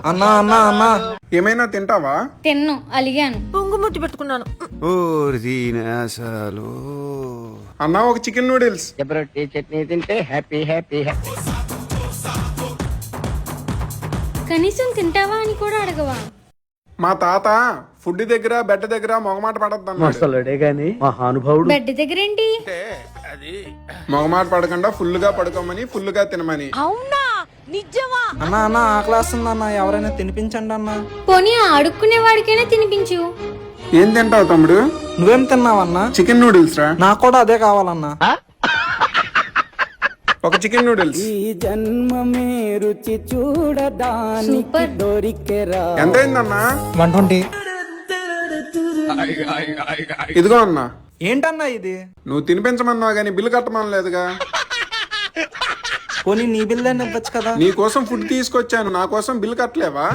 అన్నా అన్నా అన్నా ఏమైనా తింటావా? తిన్ను, అలిగాను. పొంగుముద్దు పెట్టుకున్నాను. అన్నా ఒక చికెన్ నూడిల్స్. చట్నీ తింటే హ్యాపీ హ్యాపీ హ్యాపీ. కనీసం తింటావా అని కూడా అడగవా? మా తాత ఫుడ్ దగ్గర బెడ్ దగ్గర మొగమాట పడద్దు గాని మహానుభావుడు. బెడ్ దగ్గర ఏంటి? మొగమాట పడకుండా ఫుల్ గా పడుకోమని ఫుల్ గా తినమని. అవునా? నిజమా? అన్నా అన్నా ఆకలేస్తుంది అన్న, ఎవరైనా తినిపించండి అన్న. పోనీ ఆ అడుక్కునే వాడికైనా తినిపించు. ఏం తింటావు తమ్ముడు? నువ్వేం తిన్నావన్నా? చికెన్ నూడిల్స్ రా. నాకు కూడా అదే కావాలన్నా. ఒక చికెన్ నూడిల్స్. సూపర్. ఎంత అయిందన్నా? 120. ఇదిగో అన్నా. ఏంటన్నా ఇది? నువ్వు తినిపించమన్నావు గానీ బిల్లు కట్టమనలేదుగా. పోనీ నీ బిల్లు ఇవ్వచ్చు కదా. నీ కోసం ఫుడ్ తీసుకొచ్చాను, నా కోసం బిల్లు కట్టలేవా?